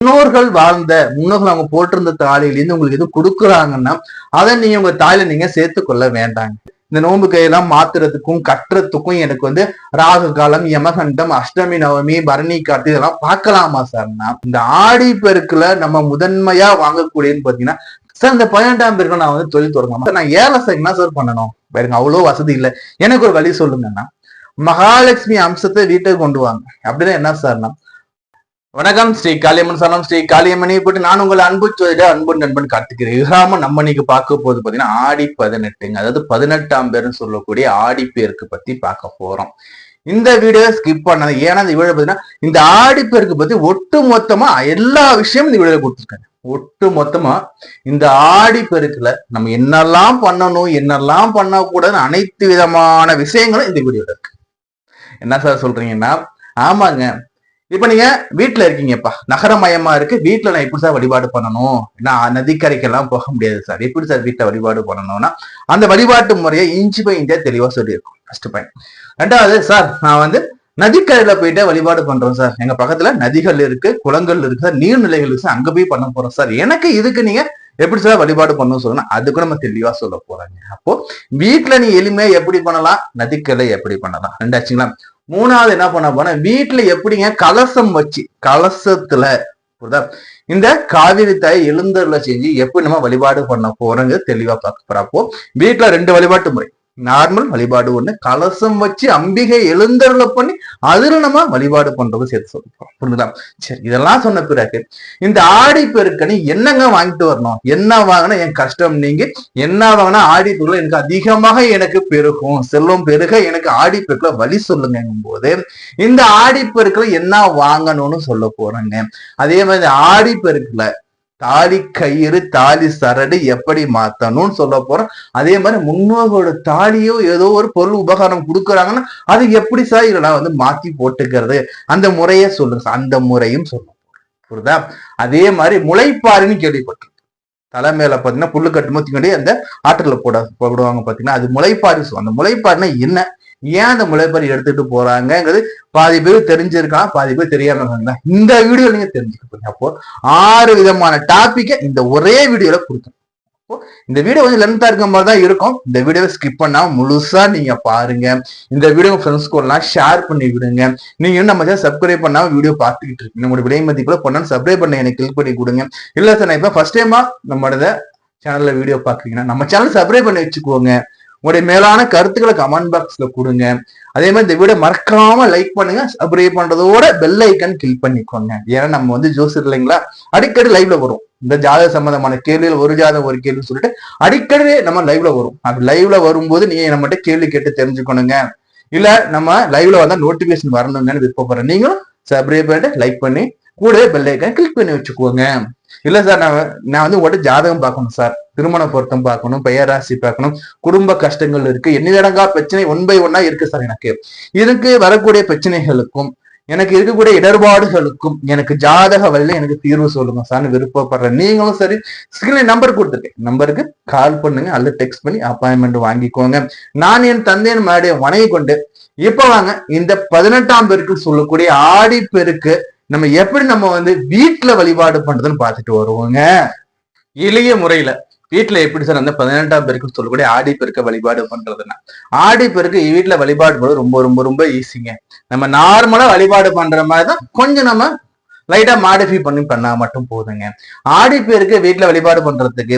முன்னோர்கள் வாழ்ந்த முன்னோர்கள் அவங்க போட்டிருந்த தாலியிலிருந்து உங்களுக்கு எதுவும் கொடுக்குறாங்கன்னா அதை நீங்க உங்க தாயில நீங்க சேர்த்து கொள்ள வேண்டாங்க. இந்த நோன்பு கையெல்லாம் மாத்துறதுக்கும் கட்டுறதுக்கும் எனக்கு ராகு காலம், யமகண்டம், அஷ்டமி, நவமி, பரணி கார்த்தி இதெல்லாம் பார்க்கலாமா சார்னா, இந்த ஆடி பெருக்குல நம்ம முதன்மையா வாங்கக்கூடியன்னு பாத்தீங்கன்னா சார் இந்த 12ஆம் பெருக்கு நான் தொழில் தொடங்கலாம். நான் ஏழை என்ன சார் பண்ணணும்? பாருங்க, அவ்வளவு வசதி இல்லை. எனக்கு ஒரு வழி சொல்லுங்கன்னா, மகாலட்சுமி அம்சத்தை வீட்டுக்கு கொண்டு வாங்க. அப்படின்னா என்ன சார்னா, வணக்கம் ஸ்ரீ காளியம்மன் சரணம். ஸ்ரீ காளியம்மனை போட்டு நான் உங்களை அன்பு அன்பு நண்பன் கார்த்திக்கிறேன். நம்ம இன்னைக்கு பார்க்க போது பாத்தீங்கன்னா ஆடி 18, அதாவது 18ஆம் பேருன்னு சொல்லக்கூடிய ஆடி பேருக்கு பத்தி பார்க்க போறோம். இந்த வீடியோ ஸ்கிப் பண்ணாது. ஏன்னா இந்த வீடியோ பாத்தீங்கன்னா இந்த ஆடி பேருக்கு பத்தி ஒட்டு மொத்தமா எல்லா விஷயமும் இந்த வீடியோல கொடுத்துருக்காங்க. ஒட்டு மொத்தமா இந்த ஆடி பெருக்குல நம்ம என்னெல்லாம் பண்ணணும், என்னெல்லாம் பண்ணக்கூடாதுன்னு அனைத்து விதமான விஷயங்களும் இந்த வீடியோல இருக்கு. என்ன சார் சொல்றீங்கன்னா, ஆமாங்க, இப்ப நீங்க வீட்டுல இருக்கீங்கப்பா, நகரமயமா இருக்கு, வீட்டுல நான் எப்படி சார் வழிபாடு பண்ணணும்? நான் நதிக்கரைக்கெல்லாம் போக முடியாது சார், எப்படி சார் வீட்டுல வழிபாடு பண்ணணும்னா அந்த வழிபாட்டு முறையை இன்ச்சு பை இன்ச்சா தெளிவா சொல்லியிருக்கோம். First point. ரெண்டாவது, சார் நான் நதிக்கரையில போயிட்டு வழிபாடு பண்றோம் சார், எங்க பக்கத்துல நதிகள் இருக்கு, குளங்கள் இருக்கு சார், நீர்நிலைகள் இருக்கு சார், அங்க போய் பண்ண போறோம் சார், எனக்கு இதுக்கு நீங்க எப்படி சார் வழிபாடு பண்ணணும் சொல்லணும், அதுக்கு நம்ம தெளிவா சொல்ல போறாங்க. அப்போ வீட்டுல நீ எளிமையா எப்படி பண்ணலாம், நதிக்கரை எப்படி பண்ணலாம், ரெண்டாச்சுங்களா. மூணாவது என்ன பண்ண போனா, வீட்டுல எப்படிங்க கலசம் வச்சு, கலசத்துல இந்த காவிரி தாய் எழுந்தருளை செஞ்சு எப்படி நம்ம வழிபாடு பண்ண போறோங்க தெளிவா பார்க்க போறப்போ, வீட்டுல 2 வழிபாட்டு முறை. நார்மல் வழிபாடு ஒண்ணு, கலசம் வச்சு அம்பிகை எழுந்தருளை பண்ணி அதுல நம்ம வழிபாடு பண்றது சேர்த்து சொல்லிப்போம். புரிஞ்சுதா? சரி, இதெல்லாம் சொன்ன பிறகு இந்த ஆடி பெருக்கணி என்னங்க வாங்கிட்டு வரணும், என்ன வாங்கினா என் கஷ்டம் நீங்க, என்ன வாங்கினா ஆடி பெருக்குல எனக்கு அதிகமாக எனக்கு பெருகும், செல்வம் பெருக எனக்கு ஆடி பெருக்குல வழி சொல்லுங்கும் போது இந்த ஆடி பெருக்குல என்ன வாங்கணும்னு சொல்ல போறேங்க. அதே மாதிரி ஆடி பெருக்குல தாலி கயிறு, தாலி சரடு எப்படி மாத்தணும்னு சொல்ல போறோம். அதே மாதிரி முன்னோர்களோட தாலியோ ஏதோ ஒரு பொருள் உபகாரம் கொடுக்குறாங்கன்னா அது எப்படி சார் இதெல்லாம் மாத்தி போட்டுக்கிறது, அந்த முறைய சொல்லுங்க, அந்த முறையும் சொல்லுவோம். புரியுதா? அதே மாதிரி முளைப்பாருன்னு கேள்விப்பட்டிருக்கோம். தலை மேல பாத்தீங்கன்னா புல்லு கட்டும்போது அந்த ஆற்றுல போடுவாங்க பாத்தீங்கன்னா, அது முளைப்பாரி சொல்லுவாங்க. அந்த முளைப்பாருன்னா என்ன, ஏன் அந்த முளைப்பாரி எடுத்துட்டு போறாங்கிறது பாதி பேர் தெரிஞ்சிருக்கலாம், பாதி பேர் தெரியாம இருக்காங்க. இந்த வீடியோ நீங்க தெரிஞ்சுக்க போறீங்க. அப்போ 6 விதமான டாபிக்கை இந்த ஒரே வீடியோல கொடுத்தோம். அப்போ இந்த வீடியோ லென்த்தா இருக்க மாதிரி தான் இருக்கும். இந்த வீடியோவை ஸ்கிப் பண்ணாம முழுசா நீங்க பாருங்க. இந்த வீடியோ ஃப்ரெண்ட்ஸ் கூட ஷேர் பண்ணி விடுங்க. நீங்க நம்ம சேனல் சப்ஸ்கிரைப் பண்ணாம வீடியோ பார்த்துக்கிட்டு இருக்கீங்க, உங்களுடைய விலை மதிப்புல பண்ணாலும் சப்ஸ்கிரைப் பண்ண எனக்கு கிளிக் பண்ணி கொடுங்க. இல்ல சார் நான் இப்ப ஃபர்ஸ்ட் டைமா நம்மளோட சேனல்ல வீடியோ பாக்குறீங்கன்னா நம்ம சேனல் சப்ஸ்கிரைப் பண்ணி வச்சுக்கோங்க. உங்களுடைய மேலான கருத்துக்களை கமெண்ட் பாக்ஸ்ல கொடுங்க. அதே மாதிரி இந்த வீடியோ மறக்காம லைக் பண்ணுங்க, சப்ஸ்கிரைப் பண்றதோட பெல் ஐக்கன் கிளிக் பண்ணிக்கோங்க. ஏன்னா நம்ம ஜோசியர் இல்லைங்களா, அடிக்கடி லைவ்ல வரும் இந்த ஜாதக சம்பந்தமான கேள்விகள், ஒரு ஜாதகம் ஒரு கேள்வி சொல்லிட்டு அடிக்கடி நம்ம லைவ்ல வரும். அப்படி லைவ்ல வரும்போது நீங்க நம்மகிட்ட கேள்வி கேட்டு தெரிஞ்சுக்கணுங்க. இல்ல நம்ம லைவ்ல வந்தா நோட்டிபிகேஷன் வரணுங்கன்னு விருப்பப்படுறேன். நீங்களும் சப்ஸ்கிரைப் பண்ணிட்டு லைக் பண்ணி கூடவே பெல் ஐக்கன் கிளிக் பண்ணி வச்சுக்கோங்க. இல்ல சார் நான் உங்கள்கிட்ட ஜாதகம் பார்க்கணும் சார், திருமண பொருத்தம் பார்க்கணும், பெயராசி பார்க்கணும், குடும்ப கஷ்டங்கள் இருக்கு, எண்ணிலடங்கா பிரச்சனை 1 by 1 இருக்கு சார், எனக்கு இதுக்கு வரக்கூடிய பிரச்சனைகளுக்கும் எனக்கு இருக்கக்கூடிய இடர்பாடுகளுக்கும் எனக்கு ஜாதக வழியில எனக்கு தீர்வு சொல்லுங்க சார்னு விருப்பப்படுறேன். நீங்களும் சரி, ஸ்கிரீன்ல நம்பர் கொடுத்துருக்கேன், நம்பருக்கு கால் பண்ணுங்க அல்லது டெக்ஸ்ட் பண்ணி அப்பாயின்மெண்ட் வாங்கிக்கோங்க. நான் என் தந்தையின் மேடைய வணங்கி கொண்டு இப்ப வாங்க இந்த 18ஆம் பெருக்கு சொல்லக்கூடிய ஆடி பெருக்கு நம்ம எப்படி நம்ம வீட்டுல வழிபாடு பண்றதுன்னு பார்த்துட்டு வருவோங்க. எளிய முறையில வீட்டுல எப்படி சார் அந்த 18ஆம் பெருக்கு சொல்லக்கூடிய ஆடி பெருக்க வழிபாடு பண்றதுன்னா, ஆடி பெருக்கு வீட்டுல வழிபாடு பண்றது ரொம்ப ரொம்ப ரொம்ப ஈஸிங்க. நம்ம நார்மலா வழிபாடு பண்ற மாதிரிதான் கொஞ்சம் நம்ம லைட்டா மாடிஃபை பண்ணா மட்டும் போதுங்க. ஆடி பெருக்கு வீட்டுல வழிபாடு பண்றதுக்கு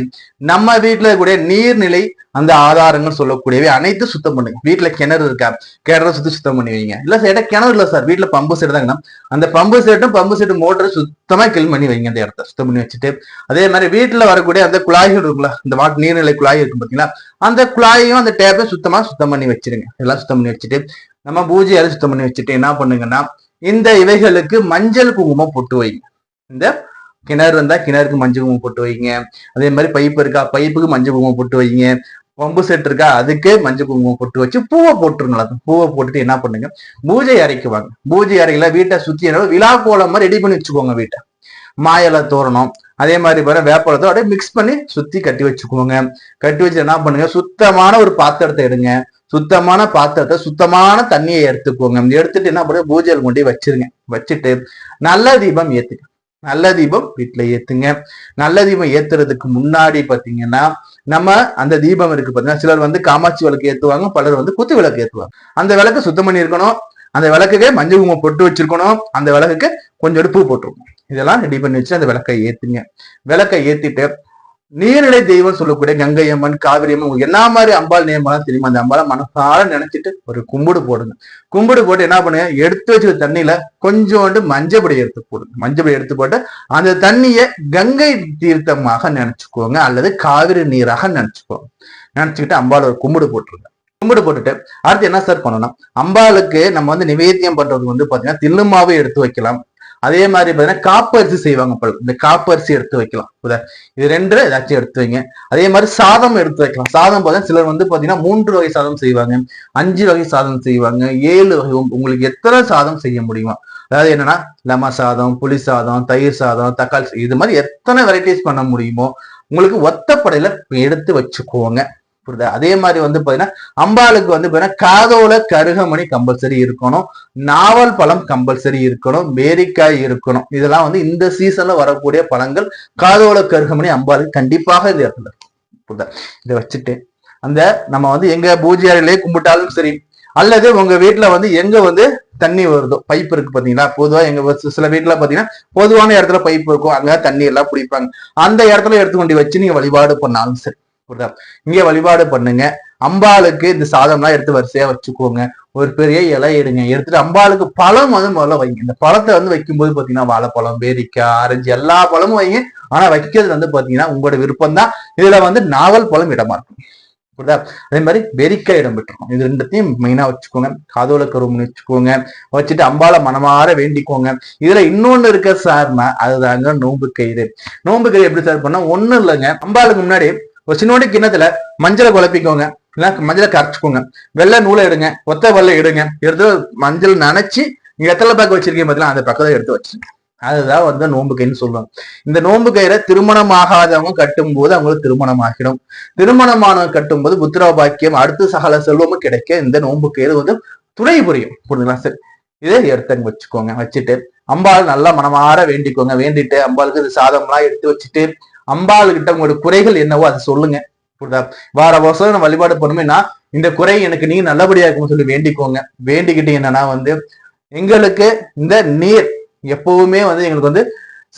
நம்ம வீட்டுல கூடிய நீர்நிலை, அந்த ஆதாரங்கள் சொல்லக்கூடியவை அனைத்து சுத்தம் பண்ணுங்க. வீட்டுல கிணறு இருக்கா, கிணறு சுத்தம் பண்ணி வைங்க. இல்ல சார் கிணறு இல்ல சார், வீட்டுல பம்பு செட் தாங்கன்னா அந்த பம்பு செட்டு மோட்டரை சுத்தமா கிளீன் பண்ணி வைங்க. அந்த இடத்த சுத்தம் பண்ணி வச்சுட்டு, அதே மாதிரி வீட்டுல வரக்கூடிய அந்த குழாய்கள் இருக்குல்ல, இந்த நீர்நிலை குழாய் இருக்கும் பாத்தீங்களா, அந்த குழாயையும் அந்த டேப்பையும் சுத்தம் பண்ணி வச்சிருங்க. எல்லாம் சுத்தம் பண்ணி வச்சுட்டு நம்ம பூஜை அறை சுத்தம் பண்ணி வச்சுட்டு என்ன பண்ணுங்கன்னா, இந்த இவைகளுக்கு மஞ்சள் குங்குமம் போட்டு வைங்க. இந்த கிணறு இருந்தா கிணறுக்கு மஞ்சள் குங்குமம் போட்டு வைங்க. அதே மாதிரி பைப்பு இருக்கா, பைப்புக்கு மஞ்சள் குங்குமம் போட்டு வைங்க. பம்பு செட் இருக்கா, அதுக்கு மஞ்சள் குங்குமம் போட்டு வச்சு பூவை போட்டுருங்களா. பூவை போட்டுட்டு என்ன பண்ணுங்க, பூஜை அறைக்கு வாங்க. பூஜை அறையில வீட்டை சுத்தி விழா கோலம் மாதிரி ரெடி பண்ணி வச்சுக்கோங்க. வீட்டை மாயில தோரணும், அதே மாதிரி வேப்பலத்தோ அப்படியே மிக்ஸ் பண்ணி சுத்தி கட்டி வச்சுக்கோங்க. கட்டி வச்சு என்ன பண்ணுங்க, சுத்தமான ஒரு பாத்திரத்தை எடுங்க. சுத்தமான பாத்திரத்தை சுத்தமான தண்ணியை எடுத்துக்கோங்க. எடுத்துட்டு என்ன பண்ணுங்க, பூஜையில் கொண்டு வச்சிருங்க. வச்சுட்டு நல்ல தீபம் ஏத்துங்க. நல்ல தீபம் வீட்டுல ஏத்துங்க. நல்ல தீபம் ஏத்துறதுக்கு முன்னாடி பாத்தீங்கன்னா நம்ம அந்த தீபம் இருக்கு பாத்தீங்கன்னா, சிலர் வந்து காமாட்சி விளக்கு ஏத்துவாங்க, பலர் வந்து குத்து விளக்கு ஏத்துவாங்க. அந்த விளக்கு சுத்தம் பண்ணி இருக்கணும், அந்த விளக்குக்கு மஞ்சள் குங்குமம் பொட்டு வச்சிருக்கணும், அந்த விளக்குக்கு கொஞ்சம் பூ போட்டுருக்கணும். இதெல்லாம் ரெடி பண்ணி வச்சு அந்த விளக்கை ஏத்துங்க. விளக்கை ஏத்திட்டு நீர்நிலை தெய்வம் சொல்லக்கூடிய கங்கை அம்மன், காவிரி அம்மன், என்ன மாதிரி அம்பாள் நேமெல்லாம் தெரியுமா, அந்த அம்பாளை மனசார நினைச்சிட்டு ஒரு கும்பிடு போடுங்க. கும்பிடு போட்டு என்ன பண்ணுங்க, எடுத்து வச்சு தண்ணியில கொஞ்சோண்டு மஞ்சப்பொடி எடுத்து போடுங்க. மஞ்சப்பொடி எடுத்து போட்டு அந்த தண்ணியை கங்கை தீர்த்தமாக நினைச்சுக்கோங்க, அல்லது காவிரி நீராக நினைச்சுக்கோங்க. நினைச்சுக்கிட்டு அம்பாள் ஒரு கும்பிடு போட்டுருங்க. கும்பிடு போட்டுட்டு அடுத்து என்ன சார் பண்ணணும், அம்பாளுக்கு நம்ம வந்து நிவேத்தியம் பண்றது வந்து பாத்தீங்கன்னா தில்லுமாவே எடுத்து வைக்கலாம். அதே மாதிரி பாத்தீங்கன்னா காப்பரிசி செய்வாங்க, இந்த காப்பரிசி எடுத்து வைக்கலாம். இது ரெண்டு ஏதாச்சும் எடுத்து வைங்க. அதே மாதிரி சாதம் எடுத்து வைக்கலாம். சாதம் பார்த்தா சிலர் வந்து பாத்தீங்கன்னா 3 வகை சாதம் செய்வாங்க, 5 வகை சாதம் செய்வாங்க, 7 வகை, உங்களுக்கு எத்தனை சாதம் செய்ய முடியுமா. அதாவது என்னன்னா லெமன் சாதம், புளி சாதம், தயிர் சாதம், தக்காளி, இது மாதிரி எத்தனை வெரைட்டிஸ் பண்ண முடியுமோ உங்களுக்கு ஒத்தப்படையில எடுத்து வச்சுக்கோங்க. புரியுதா. அதே மாதிரி வந்து பாத்தீங்கன்னா அம்பாளுக்கு வந்து பாத்தீங்கன்னா காதோல கருகமணி கம்பல்சரி இருக்கணும், நாவல் பழம் கம்பல்சரி இருக்கணும், பேரிக்காய் இருக்கணும். இதெல்லாம் வந்து இந்த சீசன்ல வரக்கூடிய பழங்கள். காதோல கருகமணி அம்பாளுக்கு கண்டிப்பாக இந்த இடத்துல இருக்கும். புரியுதா. இதை வச்சுட்டு அந்த நம்ம வந்து எங்க பூஜை அறையிலே கும்பிட்டாலும் சரி, அல்லது உங்க வீட்டுல வந்து எங்க வந்து தண்ணி வருதோ, பைப் இருக்கு பாத்தீங்களா, பொதுவா எங்க சில வீட்டுல பாத்தீங்கன்னா பொதுவான இடத்துல பைப் இருக்கும், அங்க தண்ணி எல்லாம் பிடிப்பாங்க. அந்த இடத்துல எடுத்து கொண்டு வச்சு நீங்க வழிபாடு பண்ணாலும் சரி. இங்க வழிபாடு பண்ணுங்க. அம்பாளுக்கு இந்த சாதம்லாம் எடுத்து வரிசையா வச்சுக்கோங்க. ஒரு பெரிய இலை எடுங்க, எடுத்துட்டு அம்பாளுக்கு பழம் வந்து முதல்ல வைங்க. இந்த பழத்தை வந்து வைக்கும்போது பாத்தீங்கன்னா வாழைப்பழம், பேரிக்காய், ஆரஞ்சு எல்லா பழமும் வைங்க. ஆனா வைக்கிறது வந்து பாத்தீங்கன்னா உங்களோட விருப்பம் தான். இதுல வந்து நாவல் பழம் இடமா இருக்கும். புரியுதா. அதே மாதிரி பேரிக்காய் இடம் பெற்றுக்கணும். இது ரெண்டுத்தையும் மெயினா வச்சுக்கோங்க. காதோல கருமணி வச்சுக்கோங்க. வச்சுட்டு அம்பாளை மனமாற வேண்டிக்கோங்க. இதுல இன்னொன்னு இருக்க சார்னா அதுதாங்க நோன்பு கயிறு. நோன்பு கயிறு எப்படி சார் பண்ணா, ஒண்ணும் இல்லைங்க, அம்பாளுக்கு முன்னாடி ஒரு சின்னோட கிண்ணத்துல மஞ்சளை குழப்பிக்கோங்க, இல்ல மஞ்சளை கரைச்சுக்கோங்க, வெள்ளை நூலை எடுங்க, ஒத்த வெள்ளை எடுங்க, எடுத்து மஞ்சள் நனைச்சு நீங்க எத்தனை பக்கம் வச்சிருக்கீங்க பார்த்தீங்கன்னா அந்த பக்கத்தை எடுத்து வச்சிருங்க. அதுதான் வந்து நோன்பு கயிறுன்னு சொல்லுவாங்க. இந்த நோன்பு கயிறை திருமணம் ஆகாதவங்க கட்டும் போது அவங்களுக்கு திருமணம் ஆகிடும். திருமணமானவங்க கட்டும் போது புத்திர பாக்கியம், அடுத்து சகல செல்வமும் கிடைக்க இந்த நோன்பு கயிறு வந்து துணை புரியும். புரியுதுங்களா சார். இதை எடுத்து வச்சுக்கோங்க. வச்சுட்டு அம்பாள் நல்லா மனமாற வேண்டிக்கோங்க. வேண்டிட்டு அம்பாளுக்கு இந்த சாதம்லாம் எடுத்து வச்சுட்டு அம்பாளுகிட்ட உங்களோட குறைகள் என்னவோ அதை சொல்லுங்க. புரியுதா. வார வருஷம் நம்ம வழிபாடு பண்ணுமேனா இந்த குறை எனக்கு நீங்க நல்லபடியா இருக்கும்னு சொல்லி வேண்டிக்கோங்க. வேண்டிக்கிட்டு என்னன்னா வந்து எங்களுக்கு இந்த நீர் எப்பவுமே வந்து எங்களுக்கு வந்து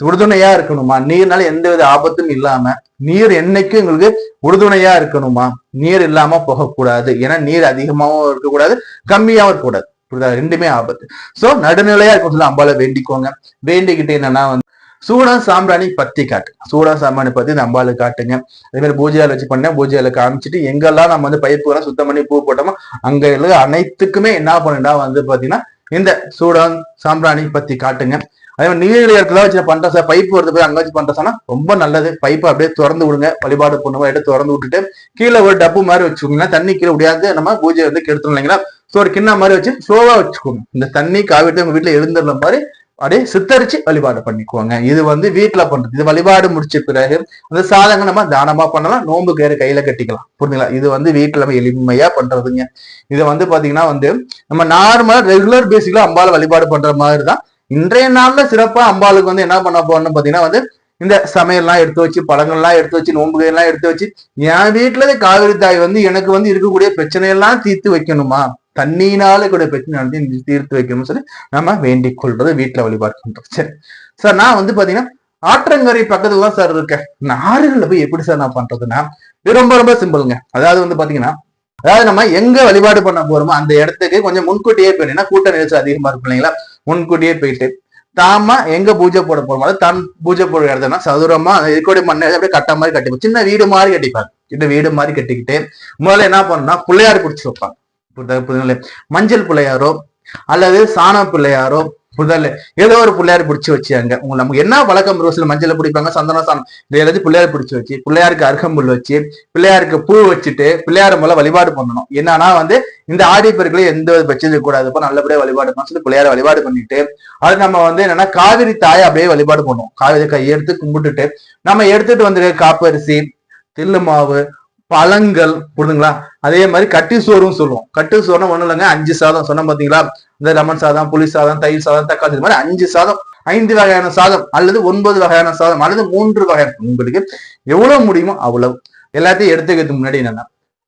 உறுதுணையா இருக்கணுமா, நீர்னால எந்த வித ஆபத்தும் இல்லாம நீர் என்னைக்கும் எங்களுக்கு உறுதுணையா இருக்கணுமா, நீர் இல்லாம போகக்கூடாது. ஏன்னா நீர் அதிகமாவும் இருக்கக்கூடாது, கம்மியாவும் இருக்கக்கூடாது. புரியுதா. ரெண்டுமே ஆபத்து. சோ நடுநிலையா இருக்கும் சொல்லி அம்பாளை வேண்டிக்கோங்க. வேண்டிக்கிட்டு என்னன்னா வந்து சூடம் சாம்பிராணி பத்தி காட்டு. சூடம் சாம்பிராணி பத்தி இந்த அம்பாளுக்கு காட்டுங்க. அதே மாதிரி பூஜையால வச்சு பண்ண பூஜையால காமிச்சிட்டு எங்கெல்லாம் நம்ம வந்து பைப்புலாம் சுத்தம் பண்ணி பூ போட்டோமோ அங்க அனைத்துக்குமே என்ன பண்ணுடா வந்து பாத்தீங்கன்னா இந்த சூடம் சாம்பிராணி பத்தி காட்டுங்க. அதே மாதிரி நீர்நிலை இடத்துல வச்சு பண்ற சார், பைப் வருது போய் அங்க வச்சு பண்றோம்னா ரொம்ப நல்லது. பைப்பை அப்படியே திறந்து விடுங்க. வழிபாடு பண்ணுவோம், எடுத்து திறந்து விட்டுட்டு கீழே ஒரு டப்பு மாதிரி வச்சுக்கோங்க. தண்ணி கீழே முடியாது, நம்ம பூஜை வந்து கெடுத்துடும் இல்லைங்களா. ஸோ ஒரு கிண்ண மாதிரி வச்சு ஸ்லோவா வச்சுக்கோங்க. இந்த தண்ணி காவிட்டு உங்க வீட்டுல எழுந்துடுற மாதிரி அப்படியே சித்தரிச்சு வழிபாடு பண்ணிக்குவாங்க. இது வந்து வீட்டுல பண்றது. இது வழிபாடு முடிச்ச பிறகு அந்த சாதங்க நம்ம தானமா பண்ணலாம், நோன்பு கயிறு கையில கட்டிக்கலாம். புரிஞ்சுங்களா. இது வந்து வீட்டுல நம்ம எளிமையா பண்றதுங்க. இதை வந்து பாத்தீங்கன்னா வந்து நம்ம நார்மலா ரெகுலர் பேசிக்கலா அம்பாளை வழிபாடு பண்ற மாதிரி தான். இன்றைய நாள்ல சிறப்பா அம்பாளுக்கு வந்து என்ன பண்ண போறோம்னு பாத்தீங்கன்னா வந்து இந்த சமையல்லாம் எடுத்து வச்சு, பழங்கள்லாம் எடுத்து வச்சு, நோன்பு கயிறுலாம் எடுத்து வச்சு, என் வீட்டுல காவிரி தாய் வந்து எனக்கு வந்து இருக்கக்கூடிய பிரச்சனையெல்லாம் தீர்த்து வைக்கணுமா, தண்ணியினால கூட பிரச்சனை நடத்தி தீர்த்து வைக்கணும்னு சொல்லி நம்ம வேண்டிக் கொள்றது, வீட்டுல வழிபாடு பண்றோம். சரி சார். நான் வந்து பாத்தீங்கன்னா ஆற்றங்கரை பக்கத்துல தான் சார் இருக்கேன். ஆறுகள்ல போய் எப்படி சார் நான் பண்றதுன்னா ரொம்ப ரொம்ப சிம்பிளுங்க. அதாவது வந்து பாத்தீங்கன்னா நம்ம எங்க வழிபாடு பண்ண போறோமோ அந்த இடத்துக்கு கொஞ்சம் முன்கூட்டியே போயிட்டீங்கன்னா கூட்ட நெரிசல் அதிகமா இருக்கும் இல்லைங்களா. முன்கூட்டியே போயிட்டு தாமா எங்க பூஜை போட போறோமோ அது தான் பூஜை போடுற இடத்துனா சதுரமா இருக்கக்கூடிய மண்ணை அப்படியே கட்ட மாதிரி கட்டிப்போம். சின்ன வீடு மாதிரி கட்டிப்பாங்க. சின்ன வீடு மாதிரி கட்டிக்கிட்டு முதல்ல என்ன பண்ணணும்னா பிள்ளையார் பிடிச்சி வைப்பாங்க. புரிதல். மஞ்சள் பிள்ளையாரோ அல்லது சாண பிள்ளையாரோ புதல்ல ஏதோ ஒரு பிள்ளையார் பிடிச்சி வச்சாங்க. உங்களுக்கு நமக்கு என்ன வழக்கம், ரோஸ்ல மஞ்சள் பிடிப்பாங்க, சந்தன சாணம் ஏதாச்சும் பிள்ளையார் பிடிச்சி வச்சு பிள்ளையாருக்கு அருகம்புல் வச்சு பிள்ளையாருக்கு பூ வச்சுட்டு பிள்ளையார மேல வழிபாடு பண்ணணும். என்னன்னா வந்து இந்த ஆடி பெருக்களை எந்த ஒரு பிரச்சனை கூடாதுப்போ நல்லபடியா வழிபாடு பண்ண சொல்லி பிள்ளையார வழிபாடு பண்ணிட்டு அது நம்ம வந்து என்னன்னா காவிரி தாயை அப்படியே வழிபாடு பண்ணுவோம். காவிரி கையெடுத்து கும்பிட்டுட்டு நம்ம எடுத்துட்டு வந்து காப்பரிசி, தில்லு மாவு, பழங்கள், புரியுதுங்களா. அதே மாதிரி கட்டி சோறும் சொல்லுவோம். கட்டு சோறுனா ஒண்ணு இல்லைங்க, 5 சாதம் சொன்ன பாத்தீங்களா. இந்த லெமன் சாதம், புளி சாதம், தயிர் சாதம், தக்காளி, இது மாதிரி 5 சாதம். 5 வகையான சாதம் அல்லது 9 வகையான சாதம் அல்லது 3 வகையான, உங்களுக்கு எவ்வளவு முடியுமோ அவ்வளவு எல்லாத்தையும் எடுத்துக்கிறதுக்கு முன்னாடி என்னன்னா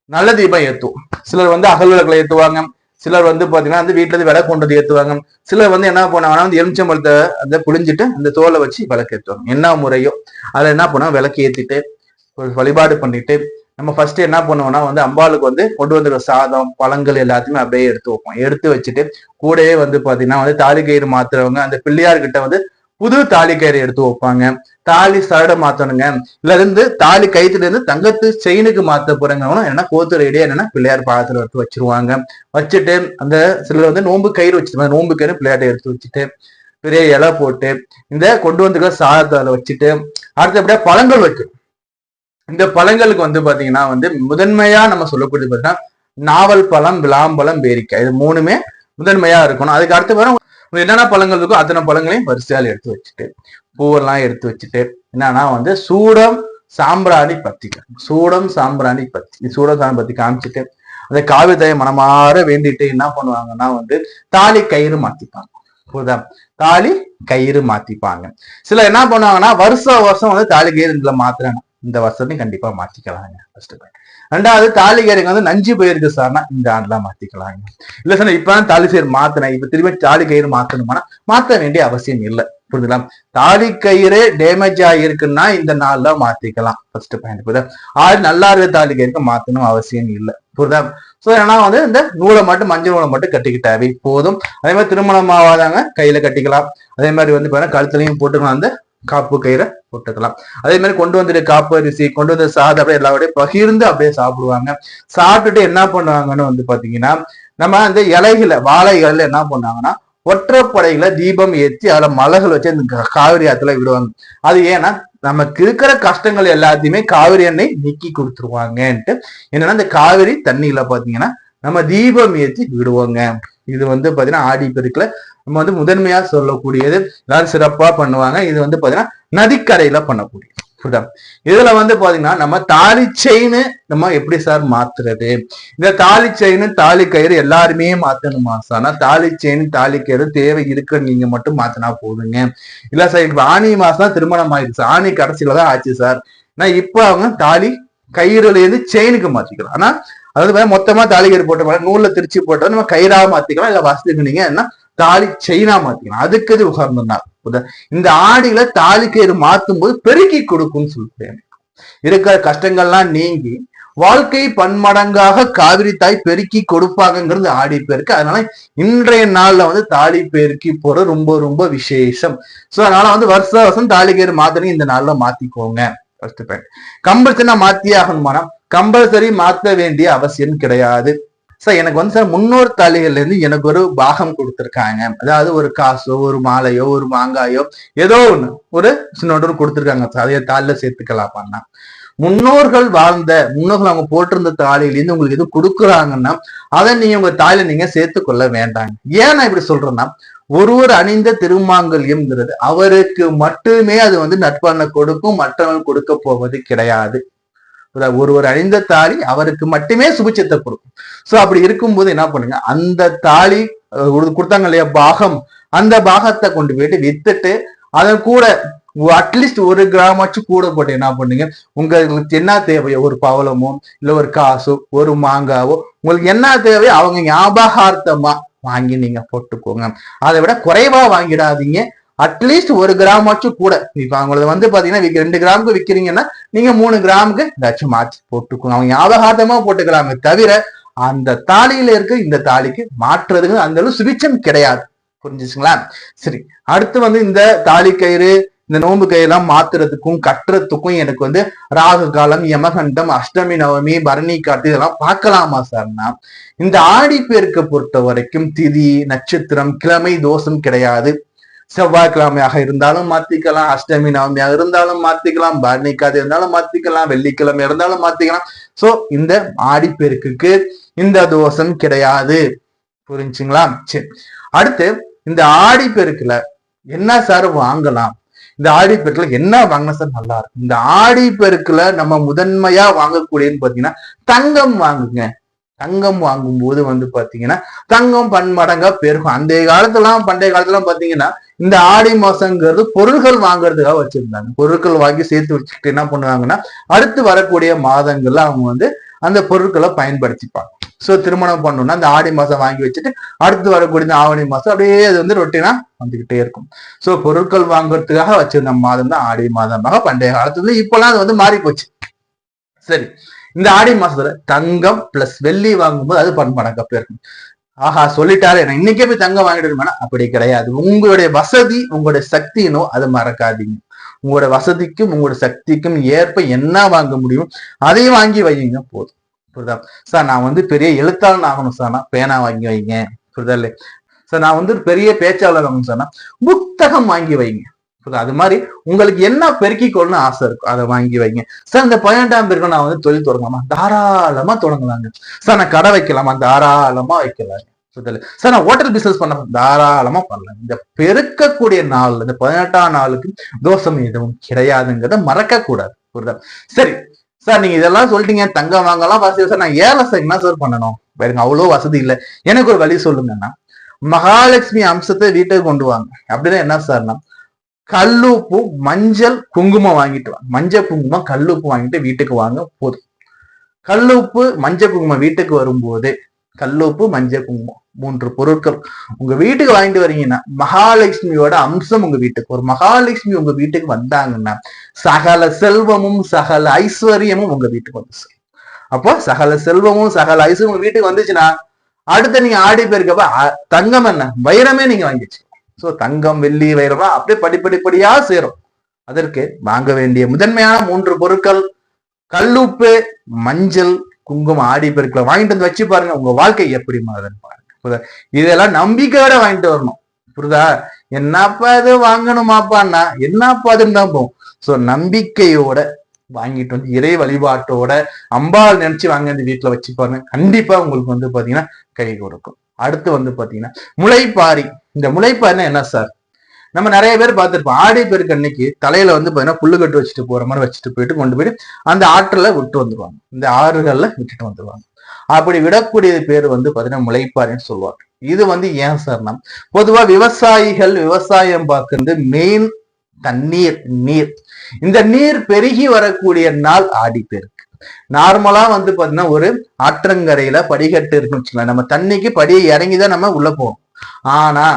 நல்ல தீபம் ஏத்துவோம். சிலர் வந்து அகல் விளக்குல ஏத்துவாங்க, சிலர் வந்து பாத்தீங்கன்னா வந்து வீட்டுல இருந்து விளக்கு கொண்டு ஏத்துவாங்க, சிலர் வந்து என்ன பண்ணுவாங்கன்னா வந்து எலுமிச்சம்பழத்தை அந்த புளிஞ்சிட்டு அந்த தோலை வச்சு விளக்கு ஏத்துவாங்க. என்ன முறையோ அதுல என்ன பண்ணுவாங்க, விளக்கு ஏத்திட்டு வழிபாடு பண்ணிட்டு நம்ம ஃபர்ஸ்ட் என்ன பண்ணுவோம்னா வந்து அம்பாளுக்கு வந்து கொண்டு வந்துருக்க சாதம் பழங்கள் எல்லாத்தையுமே அப்படியே எடுத்து வைப்போம். எடுத்து வச்சுட்டு கூடவே வந்து பாத்தீங்கன்னா வந்து தாலி கயிறு மாத்துறவங்க அந்த பிள்ளையார்கிட்ட வந்து புது தாலி கயிறு எடுத்து வைப்பாங்க. தாலி சரடை மாத்தணுங்க, இல்ல இருந்து தாலி கயிற்றுல இருந்து தங்கத்து செயினுக்கு மாத்த போறவங்க என்ன கோத்து ரெடியா என்னன்னா பிள்ளையார் பாதத்துல எடுத்து வச்சிருவாங்க. வச்சுட்டு அந்த சிலர் வந்து நோம்பு கயிறு வச்சுருவாங்க, நோம்பு கயிறு பிள்ளையார்ட்ட எடுத்து வச்சுட்டு பெரிய இலை போட்டு இந்த கொண்டு வந்துருக்க சாதத்தை வச்சுட்டு அடுத்தபடியா பழங்கள் வைக்கும். இந்த பழங்களுக்கு வந்து பாத்தீங்கன்னா வந்து முதன்மையா நம்ம சொல்லக்கூடியது பார்த்தீங்கன்னா நாவல் பழம், விளாம்பழம், பேரிக்காய், இது 3மே முதன்மையா இருக்கணும். அதுக்கு அடுத்த பிறகு என்னென்ன பழங்கள் இருக்கோ அத்தனை பழங்களையும் வரிசையால் எடுத்து வச்சுட்டு பூவெல்லாம் எடுத்து வச்சுட்டு என்னன்னா வந்து சூடம் சாம்பிராணி பத்தி சூடம் சாம்பிராணி பத்தி காமிச்சிட்டு அந்த காவிதையை மனமாற வேண்டிட்டு என்ன பண்ணுவாங்கன்னா வந்து தாலி கயிறு மாத்திப்பாங்க. புரியுதா? தாலி கயிறு மாத்திப்பாங்க. சில என்ன பண்ணுவாங்கன்னா வருஷம் வந்து தாலி கயிறு மாத்துறாங்க, இந்த வருஷத்தையும் கண்டிப்பா மாத்திக்கலாங்க. First point. 2வது தாலி கயிறுங்க வந்து நஞ்சு போயிருக்கு சார்னா இந்த ஆண்டுலாம் மாத்திக்கலாங்க. இல்ல சார் இப்பதான் தாலி கயிறு மாத்தினேன், இப்ப திரும்பி தாலி கயிறு மாத்தணுமானா மாத்த வேண்டிய அவசியம் இல்லை. புரியுதுங்களா? தாலி கயிறு டேமேஜ் ஆகிருக்குன்னா இந்த நாள்ல மாத்திக்கலாம். First point. புரியுதா? நல்லா இருக்க தாலி கயிறுக்கு மாத்தணும் அவசியம் இல்லை. புரியுதா? சோ ஏன்னா வந்து இந்த நூலை மட்டும் மஞ்சள் நூலை மட்டும் கட்டிக்கிட்டாவே போதும். அதே மாதிரி திருமணம் ஆகாதாங்க கையில கட்டிக்கலாம். அதே மாதிரி வந்து பாத்தீங்கன்னா கழுத்துலையும் போட்டுக்கலாம், அந்த காப்பு கயிறை போட்டுக்கலாம். அதே மாதிரி கொண்டு வந்துட்டு காப்பு அரிசி கொண்டு வந்து சாதம் அப்படியே எல்லாரோடய பகிர்ந்து அப்படியே சாப்பிடுவாங்க. சாப்பிட்டுட்டு என்ன பண்ணுவாங்கன்னு வந்து பாத்தீங்கன்னா நம்ம அந்த இலைகளை வாழைகள்ல என்ன பண்ணுவாங்கன்னா ஒற்றைப்படையில தீபம் ஏற்றி அதுல மலர்கள் வச்சு அந்த காவிரி ஆத்துல விடுவாங்க. அது ஏன்னா நமக்கு இருக்கிற கஷ்டங்கள் எல்லாத்தையுமே காவிரி எண்ணெய் நீக்கி கொடுத்துருவாங்கன்ட்டு என்னன்னா இந்த காவிரி தண்ணியில பாத்தீங்கன்னா நம்ம தீபம் ஏற்றி விடுவோங்க. இது வந்து பாத்தீங்கன்னா ஆடி பெருக்குல நம்ம வந்து முதன்மையா சொல்லக்கூடியது, எல்லாரும் சிறப்பா பண்ணுவாங்க. இது வந்து பாத்தீங்கன்னா நதிக்கரையில பண்ணக்கூடியது. இதுல வந்து பாத்தீங்கன்னா நம்ம தாலி செயின் நம்ம எப்படி சார் மாத்துறது? இந்த தாலி செயின் தாலி கயிறு எல்லாருமே மாத்தணுமா சார்? ஆனா தாலி செயின் தாலி கயிறு தேவை இருக்கு, நீங்க மட்டும் மாத்தினா போதுங்க. இல்ல சார் இப்ப ஆனி மாசம் தான் திருமணம் ஆயிடுச்சு, ஆனி கடைசியில தான் ஆச்சு சார், நான் இப்ப அவங்க தாலி கயிறுல இருந்து செயினுக்கு மாத்திக்கலாம். ஆனா அதாவது மொத்தமா தாலி கயிறு போட்ட நூல்ல திருச்சி போட்டா நம்ம கயிறா மாத்திக்கலாம், இல்ல வசதிக்கு நீங்க என்ன தாலி செயினா மாத்திக்கலாம். அதுக்கு இது உகந்தம் தான். இந்த ஆடியில தாலி கயிறு மாத்தும் போது பெருக்கி கொடுக்கும்னு சொல்றேன். இருக்கிற கஷ்டங்கள்லாம் நீங்கி வாழ்க்கை பன்மடங்காக காவிரி தாய் பெருக்கி கொடுப்பாங்கிறது ஆடி பெருக்கு. அதனால இன்றைய நாள்ல வந்து தாலி பெருக்கி போற ரொம்ப ரொம்ப விசேஷம். சோ அதனால வந்து வருஷம் தாலி கயிறு மாத்தணும், இந்த நாள்ல மாத்திக்கோங்க. First point. கம்பல்சரி மாத்தியே ஆகணுமானா கம்பல்சரி மாத்த வேண்டிய அவசியம் கிடையாது. சார் எனக்கு வந்து சார் முன்னோர் தாலிகள்ல இருந்து எனக்கு ஒரு பாகம் கொடுத்துருக்காங்க, அதாவது ஒரு காசோ ஒரு மாலையோ ஒரு மாங்காயோ ஏதோ ஒண்ணு ஒரு சின்னோட கொடுத்துருக்காங்க சார், அதைய தாலில சேர்த்துக்கலாமான்னா முன்னோர்கள் அவங்க போட்டிருந்த தாலியில இருந்து உங்களுக்கு எதுவும் கொடுக்குறாங்கன்னா அதை நீங்க உங்க தாலில நீங்க சேர்த்து கொள்ள வேண்டாங்க. ஏன் நான் இப்படி சொல்றேன்னா ஒருவர் அணிந்த திருமாங்கல்யம்ங்கிறது அவருக்கு மட்டுமே அது வந்து நட்பண்ண கொடுக்கும், மற்றவர்கள் கொடுக்க போவது கிடையாது. ஒருவர் அணிந்த தாலி அவருக்கு மட்டுமே சுபிச்சத்தை கொடுக்கும். சோ அப்படி இருக்கும்போது என்ன பண்ணுங்க, அந்த தாலி கொடுத்தாங்க இல்லையா பாகம், அந்த பாகத்தை கொண்டு போயிட்டு வித்துட்டு அதன் கூட அட்லீஸ்ட் 1 கிராமாச்சும் கூட போட்டு என்ன பண்ணுங்க, உங்களுக்கு என்ன தேவையோ ஒரு பவளமோ இல்ல ஒரு காசோ ஒரு மாங்காவோ உங்களுக்கு என்ன தேவையோ அவங்க ஞாபகார்த்தமா வாங்கி நீங்க போட்டுக்கோங்க. அதை விட குறைவா வாங்கிடாதீங்க. அட்லீஸ்ட் 1 கிராமாச்சும் கூட. இப்ப அவங்களது வந்து பாத்தீங்கன்னா 2 கிராமுக்கு விற்கிறீங்கன்னா நீங்க 3 கிராமுக்கு ஏதாச்சும் மாற்றி போட்டுக்கோங்க. அவங்க ஞாபகார்த்தமா போட்டுக்கலாமே தவிர அந்த தாலியில இருக்க இந்த தாலிக்கு மாற்றுறதுக்கு அந்த அளவு சுபிச்சம் கிடையாது. புரிஞ்சுச்சுங்களா? சரி, அடுத்து வந்து இந்த தாலி கயிறு இந்த நோம்பு கையெல்லாம் மாத்துறதுக்கும் கட்டுறதுக்கும் எனக்கு வந்து ராகு காலம், யமகண்டம், அஷ்டமி நவமி, பரணி காட்டு இதெல்லாம் பார்க்கலாமா சார்னா இந்த ஆடி பேருக்கு பொறுத்த வரைக்கும் திதி நட்சத்திரம் கிழமை தோஷம் கிடையாது. செவ்வாய்க்கிழமையாக இருந்தாலும் மாத்திக்கலாம், அஷ்டமி நவமியாக இருந்தாலும் மாத்திக்கலாம், பரணி காத்து இருந்தாலும் மாத்திக்கலாம், வெள்ளிக்கிழமை இருந்தாலும் மாத்திக்கலாம். சோ இந்த ஆடி பெருக்குக்கு இந்த தோஷம் கிடையாது. புரிஞ்சுங்களா? சரி, அடுத்து இந்த ஆடி பெருக்குல என்ன சார் வாங்கலாம்? இந்த ஆடி பெருக்குல என்ன வாங்கினா சார் நல்லா இருக்கும்? இந்த ஆடி பெருக்குல நம்ம முதன்மையா வாங்கக்கூடியன்னு பாத்தீங்கன்னா தங்கம் வாங்குங்க. தங்கம் வாங்கும் போது வந்து பாத்தீங்கன்னா தங்கம் பன்மடங்கா பெருகும். பண்டைய காலத்துல பாத்தீங்கன்னா இந்த ஆடி மாசங்கிறது பொருட்கள் வாங்குறதுக்காக வச்சிருந்தாங்க. பொருட்கள் வாங்கி சேர்த்து வச்சுக்கிட்டு என்ன பண்ணுவாங்கன்னா அடுத்து வரக்கூடிய மாதங்கள்ல அவங்க வந்து அந்த பொருட்களை பயன்படுத்திப்பாங்க. சோ திருமணம் பண்ணணும்னா அந்த ஆடி மாசம் வாங்கி வச்சுட்டு அடுத்து வரக்கூடிய ஆவணி மாசம் அப்படியே அது வந்து ரொட்டீனா வந்துகிட்டே இருக்கும். சோ பொருட்கள் வாங்குறதுக்காக வச்சிருந்த மாதம் தான் ஆடி மாதமாக பண்டைய காலத்துல. இப்பெல்லாம் அது வந்து மாறி போச்சு. சரி, இந்த ஆடி மாசத்துல தங்கம் பிளஸ் வெள்ளி வாங்கும்போது அது பன்மடங்கா இருக்கும். ஆஹா சொல்லிட்டாரு, நான் இன்னைக்கே போய் தங்கம் வாங்கிட்டு இருக்கேன். அப்படி கிடையாது. உங்களுடைய வசதி உங்களுடைய சக்தினோ அதை மறக்காதீங்க. உங்களோட வசதிக்கும் உங்களோட சக்திக்கும் ஏற்ப என்ன வாங்க முடியும் அதையும் வாங்கி வைங்க போதும். புரியுதா சார்? நான் வந்து பெரிய எழுத்தாளன் ஆகணும் சார்னா பேனா வாங்கி வைங்க. புரியுதா இல்லை சார்? நான் வந்து பெரிய பேச்சாளர் ஆகணும் சார்னா புத்தகம் வாங்கி வைங்க. அது மாதிரி உங்களுக்கு என்ன பெருக்கிக்கொள்ளணும் ஆசை இருக்கும் அதை வாங்கி வைங்க. சார் இந்த 18ஆம் பேருக்கு நான் வந்து தொழில் தொடங்கலாமா? தாராளமா தொடங்கலாங்க. சார் நான் கடை வைக்கலாமா? தாராளமா வைக்கலாங்க. சார் நான் ஹோட்டல் பிசினஸ் பண்ண தாராளமா பண்ணலாம். இந்த பெருக்கக்கூடிய நாள் இந்த 18ஆம் நாளுக்கு தோஷம் எதுவும் கிடையாதுங்கிறத மறக்க கூடாது. புரியுதா? சரி சார், நீங்க இதெல்லாம் சொல்லிட்டீங்க, தங்கம் வாங்கலாம் வசதி. சார் நான் ஏழை சார் என்ன சார் பண்ணணும்? வேறுங்க அவ்வளவு வசதி இல்லை, எனக்கு ஒரு வழி சொல்லுங்கன்னா மகாலட்சுமி அம்சத்தை வீட்டுக்கு கொண்டு வாங்க. அப்படின்னா என்ன சார்னா கல்லுப்பு மஞ்சள் குங்குமம் வாங்கிட்டு வாங்க. மஞ்சள் குங்குமம் கல்லுப்பு வாங்கிட்டு வீட்டுக்கு வாங்க போதும். கல்லுப்பு மஞ்சள் குங்குமம் வீட்டுக்கு வரும்போது கல்லுப்பு மஞ்சள் குங்குமம் 3 பொருட்கள் உங்க வீட்டுக்கு வாங்கிட்டு வரீங்கன்னா மகாலட்சுமியோட அம்சம் உங்க வீட்டுக்கு ஒரு மகாலட்சுமி உங்க வீட்டுக்கு வந்தாங்கன்னா சகல செல்வமும் சகல ஐஸ்வர்யமும் உங்க வீட்டுக்கு வந்து. அப்போ சகல செல்வமும் சகல ஐஸ்வர்யம் உங்க வீட்டுக்கு வந்துச்சுன்னா அடுத்த நீங்க ஆடி போயிருக்கப்ப தங்கம் என்ன வைரமே நீங்க வாங்கிச்சு. சோ தங்கம் வெள்ளி வைரமா அப்படியே படிப்படிப்படியா சேரும். அதற்கு வாங்க வேண்டிய முதன்மையான 3 பொருட்கள் கல்லுப்பு மஞ்சள் குங்குமம் ஆடி பெருக்களை வாங்கிட்டு வந்து வச்சு பாருங்க. உங்க வாழ்க்கை எப்படி மாறுதுன்னு பாருங்க. இதெல்லாம் நம்பிக்கையோட வாங்கிட்டு வரணும். புரியுதா? என்னப்பா இது வாங்கணுமாப்பான்னா என்னப்பா அதுன்னு தான் போகும். சோ நம்பிக்கையோட வாங்கிட்டு வந்து இறை வழிபாட்டோட அம்பாள் நினைச்சு வாங்க வந்து வீட்டுல வச்சு பாருங்க. கண்டிப்பா உங்களுக்கு வந்து பாத்தீங்கன்னா கை கொடுக்கும். அடுத்து வந்து பாத்தீங்கன்னா முளைப்பாரி. இந்த முளைப்பாரினா என்ன சார்? நம்ம நிறைய பேர் பார்த்திருப்போம். ஆடி பெருக்கு அன்னைக்கு தலையில வந்து பாத்தீங்கன்னா புல்லு கட்டு வச்சுட்டு போற மாதிரி வச்சுட்டு போயிட்டு கொண்டு போயிட்டு அந்த ஆற்றுல விட்டு வந்துருவாங்க. இந்த ஆறுகள்ல விட்டுட்டு வந்துருவாங்க. அப்படி விடக்கூடிய பேர் வந்து பாத்தீங்கன்னா முளைப்பாரின்னு சொல்லுவாங்க. இது வந்து ஏன் சார்னா பொதுவா விவசாயிகள் விவசாயம் பார்க்கறது மெயின் தண்ணீர் நீர். இந்த நீர் பெருகி வரக்கூடிய நாள் ஆடி பெருக்கு. நார்மலா வந்து பாத்தீங்கன்னா ஒரு ஆற்றங்கரையில படிக்கட்டு இருக்குன்னு வச்சுக்கலாம். நம்ம தண்ணிக்கு படியை இறங்கிதான் நம்ம உள்ள போவோம். ஆனா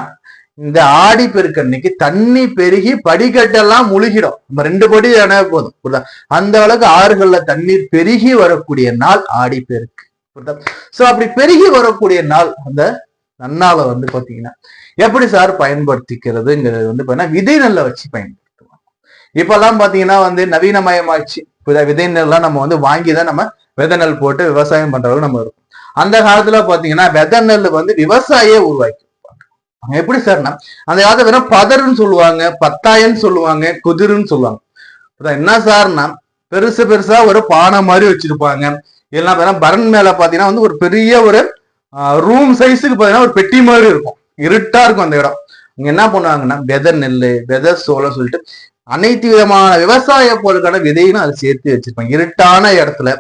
இந்த ஆடி பெருக்கு அன்னைக்கு தண்ணி பெருகி படிக்கட்டெல்லாம் முழுகிடும். நம்ம 2 படி இடம் போதும். புரியுதா? அந்த அளவுக்கு ஆறுகள்ல தண்ணீர் பெருகி வரக்கூடிய நாள் ஆடி பெருக்கு. புரியுதா? சோ அப்படி பெருகி வரக்கூடிய நாள் அந்த நன்னால வந்து பாத்தீங்கன்னா எப்படி சார் பயன்படுத்திக்கிறதுங்கிறது வந்து பாத்தீங்கன்னா விதை நெல்லை வச்சு பயன்படுத்துவாங்க. இப்பெல்லாம் பாத்தீங்கன்னா வந்து நவீனமயமாச்சு. விதை நெல்லாம் நம்ம வந்து வாங்கிதான் நம்ம விதை நெல் போட்டு விவசாயம் பண்றவங்க நம்ம இருக்கும். அந்த காலத்துல பாத்தீங்கன்னா விதை நெல் வந்து விவசாயியே உருவாக்கி எப்படி சார்னா அந்த காலத்துல வெறும் பதருன்னு சொல்லுவாங்க, பத்தாயன்னு சொல்லுவாங்க, குதிருன்னு சொல்லுவாங்க. என்ன சார்னா பெருசு பெருசா ஒரு பானை மாதிரி வச்சிருப்பாங்க. எல்லாம் பார்த்தீங்கன்னா பரன் மேல பாத்தீங்கன்னா வந்து ஒரு பெரிய ஒரு ரூம் சைஸுக்கு பாத்தீங்கன்னா ஒரு பெட்டி மாதிரி இருக்கும். இருட்டா இருக்கும் அந்த இடம். இங்க என்ன பண்ணுவாங்கன்னா விதை நெல் விதை சோளம் சொல்லிட்டு அனைத்து விதமான விவசாய பொருட்கான விதையும் அதை சேர்த்து வச்சிருப்பாங்க. இருட்டான இடத்துல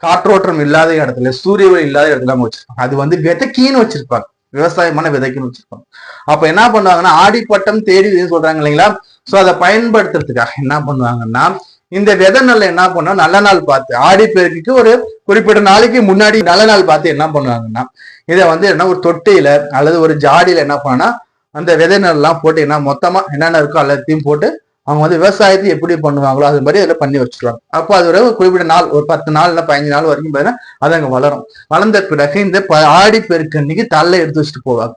காற்றோட்டம் இல்லாத இடத்துல சூரிய ஒளி இல்லாத இடத்துல வச்சிருப்பாங்க. அது வந்து விதைக்கின்னு வச்சிருப்பாங்க. விவசாயமான விதைக்குன்னு வச்சிருப்பாங்க. அப்ப என்ன பண்ணுவாங்கன்னா ஆடிப்பட்டம் தேடி சொல்றாங்க இல்லைங்களா? சோ அதை பயன்படுத்துறதுக்காக என்ன பண்ணுவாங்கன்னா இந்த விதை நெல்லை என்ன பண்ணா நல்ல நாள் பார்த்து ஆடி பெருக்குக்கு ஒரு குறிப்பிட்ட நாளைக்கு முன்னாடி நல்ல நாள் பார்த்து என்ன பண்ணுவாங்கன்னா இதை வந்து என்ன ஒரு தொட்டியில அல்லது ஒரு ஜாடியில என்ன பண்ணா அந்த விதை நெல் எல்லாம் போட்டு என்ன மொத்தமா என்னென்ன இருக்கோ எல்லாத்தையும் போட்டு அவங்க வந்து விவசாயத்தை எப்படி பண்ணுவாங்களோ அது மாதிரி அதில் பண்ணி வச்சிருவாங்க. அப்போ அது ஒரு குறிப்பிட்ட நாள் ஒரு 10 நாள் இல்லை 15 நாள் வரைக்கும் பார்த்தீங்கன்னா அது அங்கே வளரும். வளர்ந்த பிறகு இந்த ஆடி பெருக்கு அன்னைக்கு தள்ள எடுத்து வச்சுட்டு போவாங்க.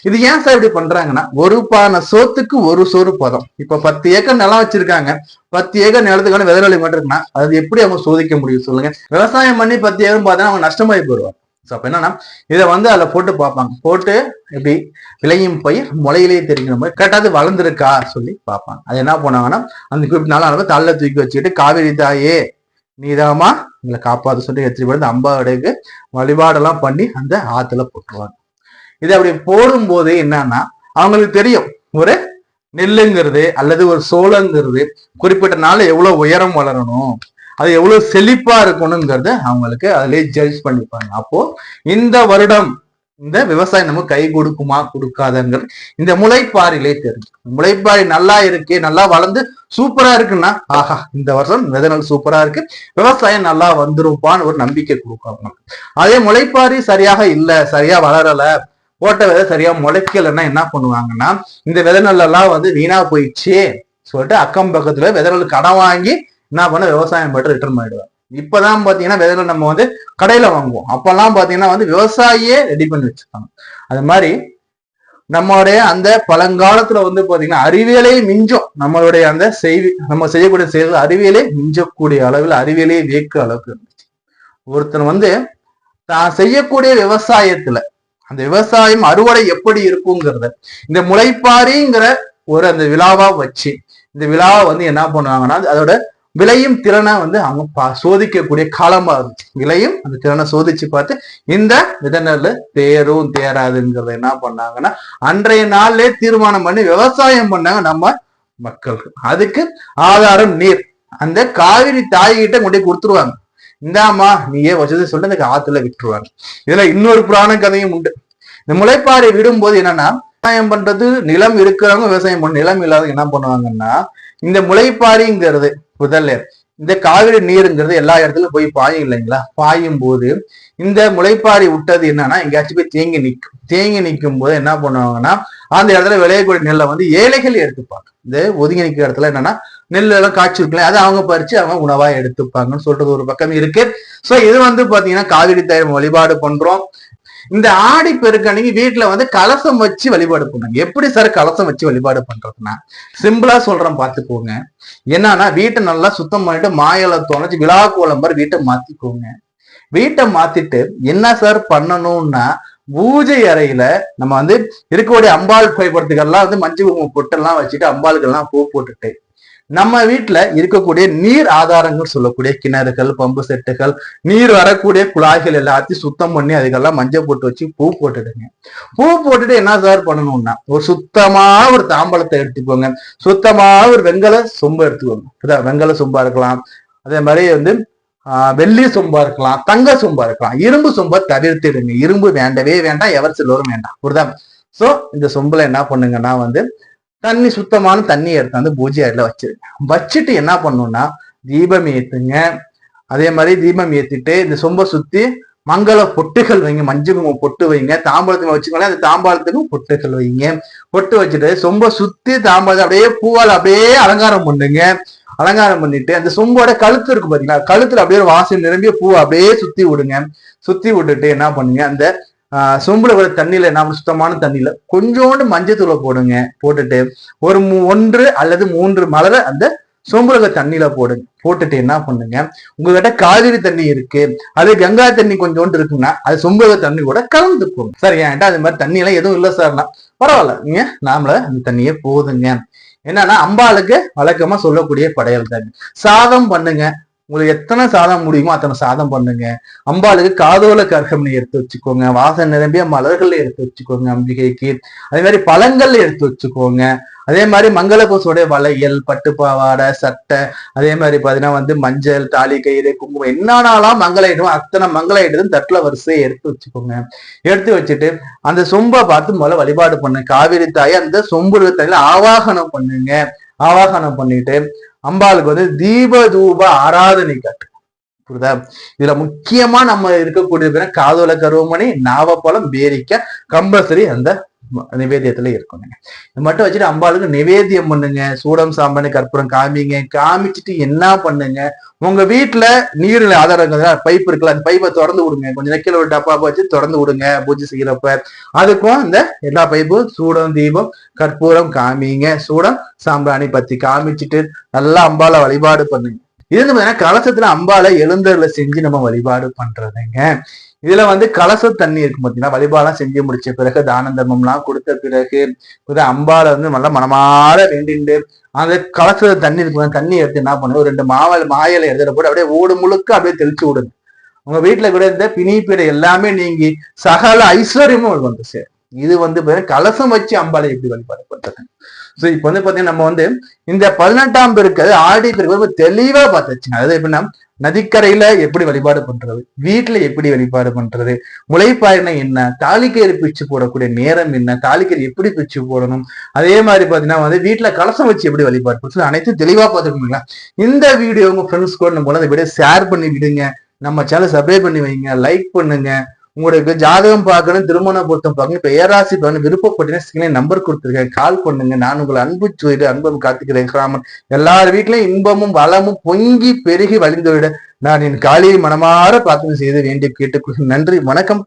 இது ஏன் சார் இப்படி பண்றாங்கன்னா ஒரு பானை சோத்துக்கு ஒரு சோறு பதம். இப்ப 10 ஏக்கர் நிலம் வச்சிருக்காங்க. 10 ஏக்கர் நிலத்துக்கான விதை நெல் மட்டும் இருக்குன்னா அது எப்படி அவங்க சோதிக்க முடியும் சொல்லுங்க? விவசாயம் பண்ணி 10 ஏக்கர் பார்த்தா அவங்க நஷ்டமாயி போயிடுவாங்க. அப்ப என்னன்னா இதை வந்து அதுல போட்டு பார்ப்பாங்க. போட்டு எப்படி விளையும் பயிர் முளையிலேயே தெரிகிற மாதிரி கேட்டாது வளர்ந்துருக்கா சொல்லி பார்ப்பாங்க. அது என்ன பண்ணுவாங்கன்னா அந்த குறிப்பிட்ட நாள் தள்ள தூக்கி வச்சுக்கிட்டு காவேரி தாயே நீதாமா எங்களை காப்பாத்து சொல்லி எடுத்துட்டு போய் அம்பாவுடையக்கு வழிபாடெல்லாம் பண்ணி அந்த ஆத்துல போட்டுருவாங்க. இது அப்படி போடும்போது என்னன்னா அவங்களுக்கு தெரியும் ஒரு நெல்லுங்கிறது அல்லது ஒரு சோளங்கிறது குறிப்பிட்ட நாள் எவ்வளவு உயரம் வளரணும், அது எவ்வளவு செழிப்பா இருக்கணுங்கிறத அவங்களுக்கு அதுலயே ஜட்ஜ் பண்ணிப்பாங்க. அப்போ இந்த வருடம் இந்த விவசாயம் நமக்கு கை கொடுக்குமா கொடுக்காதங்கிறது இந்த முளைப்பாரிலே தெரியும். முளைப்பாரி நல்லா இருக்கு, நல்லா வளர்ந்து சூப்பரா இருக்குன்னா ஆஹா இந்த வருஷம் விதை நெல் சூப்பரா இருக்கு, விவசாயம் நல்லா வந்துருப்பான்னு ஒரு நம்பிக்கை கொடுக்கும். அதே முளைப்பாரி சரியாக இல்ல, சரியா வளரல, போட்ட விதை சரியா முளைக்கலன்னா என்ன பண்ணுவாங்கன்னா இந்த விதை நெல்லாம் வீணா போயிடுச்சு சொல்லிட்டு அக்கம் பக்கத்துல விதை நெல் கடன் வாங்கி என்ன பண்ண விவசாயம் பட்டு ரிட்டர்ன் பண்ணிடுவாங்க. இப்பதான் பாத்தீங்கன்னா விதை நெல் நம்ம கடையில வாங்குவோம். அப்பெல்லாம் பாத்தீங்கன்னா விவசாயியே ரெடி பண்ணி வச்சிருக்காங்க. அது மாதிரி நம்மளுடைய அந்த பழங்காலத்துல பாத்தீங்கன்னா அறிவியலே மிஞ்சம், நம்மளுடைய அந்த நம்ம செய்யக்கூடிய செயல்கள் அறிவியலே மிஞ்சக்கூடிய அளவில் அறிவியலே வியக்க அளவுக்கு இருந்துச்சு. ஒருத்தர் தான் செய்யக்கூடிய விவசாயத்துல அந்த விவசாயம் அறுவடை எப்படி இருக்குங்கிறத இந்த முளைப்பாரிங்கிற ஒரு அந்த விழாவா வச்சு இந்த விழாவை என்ன பண்ணுவாங்கன்னா அதோட விலையும் திறனை அவங்க சோதிக்கக்கூடிய காலமா இருந்துச்சு. விலையும் அந்த திறனை சோதிச்சு பார்த்து இந்த விதை நெல் தேரும் தேராதுங்கிறத என்ன பண்ணாங்கன்னா அன்றைய நாள்லயே தீர்மானம் பண்ணி விவசாயம் பண்ணாங்க நம்ம மக்களுக்கு. அதுக்கு ஆதாரம் நீர். அந்த காவிரி தாய்கிட்ட கொண்டு கொடுத்துருவாங்க, இந்தாமா நீயே வச்சது சொல்லிட்டு அந்த ஆத்துல விட்டுருவாங்க. இதுல இன்னொரு புராண கதையும் உண்டு. இந்த முளைப்பாறை விடும்போது என்னன்னா விவசாயம் பண்றது நிலம் இருக்கிறவங்க விவசாயம் பண்ண, நிலம் இல்லாதவங்க என்ன பண்ணுவாங்கன்னா இந்த முளைப்பாரிங்கிறது முதல்ல இந்த காவிரி நீருங்கிறது எல்லா இடத்துலயும் போய் பாயும் இல்லைங்களா. பாயும் போது இந்த முளைப்பாரி விட்டது என்னன்னா எங்கேயாச்சும் போய் தேங்கி நிற்கும். தேங்கி நிற்கும் போது என்ன பண்ணுவாங்கன்னா அந்த இடத்துல விளையக்கூடிய நெல்லை ஏழைகள் எடுத்துப்பாங்க. இந்த ஒதுங்கி நிற்கிற இடத்துல என்னன்னா நெல் எல்லாம் காய்ச்சி இருக்கலாம், அதை அவங்க பறிச்சு அவங்க உணவா எடுத்துப்பாங்கன்னு சொல்றது ஒரு பக்கம் இருக்கு. சோ இது பாத்தீங்கன்னா காவிரி தாய் வழிபாடு பண்றோம். இந்த ஆடி பெருக்கணிக்கு வீட்டுல கலசம் வச்சு வழிபாடு பண்ணுங்க. எப்படி சார் கலசம் வச்சு வழிபாடு பண்றதுன்னா சிம்பிளா சொல்றேன் பாத்துக்கோங்க. என்னன்னா வீட்டை நல்லா சுத்தம் பண்ணிட்டு மாயில தோணைச்சு விழா கோலம் மாதிரி வீட்டை மாத்திக்கோங்க. வீட்டை மாத்திட்டு என்ன சார் பண்ணணும்னா பூஜை அறையில நம்ம இருக்கக்கூடிய அம்பாள் புகைப்படத்துக்கெல்லாம் மஞ்சள் குங்குமம் பொட்டெல்லாம் வச்சுட்டு அம்பாளுக்கெல்லாம் பூ போட்டுட்டு நம்ம வீட்டுல இருக்கக்கூடிய நீர் ஆதாரங்கள் சொல்லக்கூடிய கிணறுகள், பம்பு செட்டுகள், நீர் வரக்கூடிய குழாய்கள் எல்லாத்தையும் சுத்தம் பண்ணி அதுக்கெல்லாம் மஞ்சள் போட்டு வச்சு பூ போட்டுடுங்க. பூ போட்டுட்டு என்ன சார் பண்ணணும்னா ஒரு சுத்தமான ஒரு தாம்பலத்தை எடுத்துக்கோங்க. சுத்தமான ஒரு வெங்கல சொம்பு எடுத்துக்கோங்க. வெங்கல சொம்பா இருக்கலாம், அதே மாதிரி வெள்ளி சொம்பா இருக்கலாம், தங்க சொம்பா இருக்கலாம். இரும்பு சொம்பை தவிர்த்துடுங்க. இரும்பு வேண்டவே வேண்டாம், எவர் சிலரும் வேண்டாம். புரியுதா? சோ இந்த சொம்புல என்ன பண்ணுங்கன்னா தண்ணி சுத்தமான தண்ணி எடுத்து பூஜை அறையில வச்சிருங்க. வச்சுட்டு என்ன பண்ணணும்னா தீபம் ஏத்துங்க. அதே மாதிரி தீபம் ஏத்திட்டு இந்த சொம்பை சுத்தி மங்கள பொட்டுகள் வைங்க, மஞ்சள் குங்குமம் பொட்டு வைங்க. தாம்பாளத்துக்கு வச்சுக்கோங்களேன், அந்த தாம்பாளத்துக்கும் பொட்டுகள் வைங்க. பொட்டு வச்சுட்டு சொம்பை சுத்தி தாம்பாளத்தை அப்படியே பூவால் அப்படியே அலங்காரம் பண்ணுங்க. அலங்காரம் பண்ணிட்டு அந்த சொம்போட கழுத்து இருக்கு பாத்தீங்களா, கழுத்துல அப்படியே ஒரு வாசனை நிரம்பிய பூ அப்படியே சுத்தி விடுங்க. சுத்தி விட்டுட்டு என்ன பண்ணுங்க அந்த சொம்புல வர தண்ணியில நாம சுத்தமான தண்ணியில கொஞ்சோண்டு மஞ்சத்தூளை போடுங்க. போட்டுட்டு ஒரு 1 அல்லது 3 மலரை அந்த சொம்புல தண்ணியில போடுங்க. போட்டுட்டு என்ன பண்ணுங்க உங்ககிட்ட காவிரி தண்ணி இருக்கு, அது கங்கா தண்ணி கொஞ்சோண்டு இருக்குன்னா அது சொம்புல தண்ணி கூட கலந்துக்கும். சரி ஏன்ட்டா அது மாதிரி தண்ணி எல்லாம் எதுவும் இல்லை சார்னா பரவாயில்ல, நீங்க நாமள அந்த தண்ணியே போதுங்க. என்னன்னா அம்பாளுக்கு வழக்கமா சொல்லக்கூடிய படையல் தண்ணி. சாதம் பண்ணுங்க, உங்களுக்கு எத்தனை சாதம் முடியுமோ அத்தனை சாதம் பண்ணுங்க. அம்பாளுக்கு காதோல கர்கம்னி எடுத்து வச்சுக்கோங்க. வாசனை நிரம்பிய மலர்கள் எடுத்து வச்சுக்கோங்க அம்பிகைக்கு. அதே மாதிரி பழங்கள் எடுத்து வச்சுக்கோங்க. அதே மாதிரி மங்களபூசோடைய வளையல், பட்டு பாவாடை, சட்டை, அதே மாதிரி பாத்தீங்கன்னா மஞ்சள், தாலி கயிறு, குங்குமம், என்னன்னாலாம் மங்கள ஐட்டம் அத்தனை மங்கள ஐட்டம் தட்டுல வரிசையை எடுத்து வச்சுக்கோங்க. எடுத்து வச்சுட்டு அந்த சொம்பை பார்த்து முதல்ல வழிபாடு பண்ணுங்க. காவிரி தாயை அந்த சொம்பு தண்ணியில ஆவாகனம் பண்ணுங்க. ஆவாகனம் பண்ணிட்டு அம்பாளுக்கு தீப தூப ஆராதனை காட்டு. புரியுதா? இதுல முக்கியமா நம்ம இருக்கக்கூடிய காதோல கருவமணி, நாவப்பழம், பேரிக்காய் கம்பல்சரி அந்த நிவேதியத்துல இருக்கணுங்க. இது மட்டும் வச்சுட்டு அம்பாளுக்கு நிவேதியம் பண்ணுங்க. சூடம், சாம்பனி, கற்பூரம் காமிங்க. காமிச்சுட்டு என்ன பண்ணுங்க, உங்க வீட்டுல நீர்ல ஆதாரம் பைப் இருக்குல்ல, அந்த பைப்பை திறந்து விடுங்க. கொஞ்சம் நெக்கில ஒரு டப்பா வச்சு திறந்து விடுங்க பூஜை செய்யறப்ப. அதுக்கும் அந்த எல்லா பைப்பும் சூடம், தீபம், கற்பூரம் காமிங்க. சூடம், சாம்பிராணி பத்தி காமிச்சுட்டு நல்லா அம்பாளை வழிபாடு பண்ணுங்க. இது பாத்தீங்கன்னா கலசத்துல அம்பாளை எழுந்தருளை செஞ்சு நம்ம வழிபாடு பண்றதுங்க. இதுல கலச தண்ணி இருக்கு பாத்தீங்கன்னா, வழிபாடெல்லாம் செஞ்சு முடிச்ச பிறகு தான தர்மம் எல்லாம் கொடுத்த பிறகு அம்பாளை நல்லா மனமாற வேண்டிட்டு அந்த கலச தண்ணி இருக்கு, தண்ணி எடுத்து என்ன பண்ணுங்க, ஒரு 2 மாயலை எடுத்துட்டு போட்டு அப்படியே ஓடு முழுக்க அப்படியே தெளிச்சு விடுங்க. உங்க வீட்டுல கூட இந்த பிணிப்பீடை எல்லாமே நீங்கி சகல ஐஸ்வர்யமும் சேரும். இது கலசம் வச்சு அம்பாளை எப்படி வழிபாடு பண்றது. சோ இப்ப வந்து பாத்தீங்கன்னா நம்ம வந்து இந்த 18ஆம் பெருக்கு ஆடி பெருக்கு தெளிவா பார்த்துச்சுங்க. அதாவது எப்படின்னா நதிக்கரையில எப்படி வழிபாடு பண்றது, வீட்டுல எப்படி வழிபாடு பண்றது, முளைப்பாயினா என்ன, தாலிக்கயிறு பிச்சு போடக்கூடிய நேரம் என்ன, தாலிக்கயிறு எப்படி பிச்சு போடணும், அதே மாதிரி பாத்தீங்கன்னா வந்து வீட்டுல கலசம் வச்சு எப்படி வழிபாடு பண்ணுறது, அனைத்தும் தெளிவா பார்த்துக்கணுங்களா. இந்த வீடியோ உங்க ஃப்ரெண்ட்ஸ் கூட நம்ம இந்த வீடியோ ஷேர் பண்ணி விடுங்க. நம்ம சேனல் சப்ஸ்கிரைப் பண்ணி வைங்க, லைக் பண்ணுங்க. உங்களுக்கு ஜாதகம் பார்க்கணும், திருமண பொருத்தம் பார்க்கணும், பேராசி பார்க்கணும், விருப்பப்பட்டீங்கன்னா நம்பர் கொடுத்துருக்கேன், கால் பண்ணுங்க. நான் உங்களை அன்பு செய்து அன்பும் காத்துக்கிறேன். கிராமன் எல்லார் வீட்லயும் இன்பமும் வளமும் பொங்கி பெருகி வழிந்து விட நான் என் காளியை மனமாற பிரார்த்தனை செய்து வேண்டிய கேட்டுக்கொள்கிறேன். நன்றி, வணக்கம்.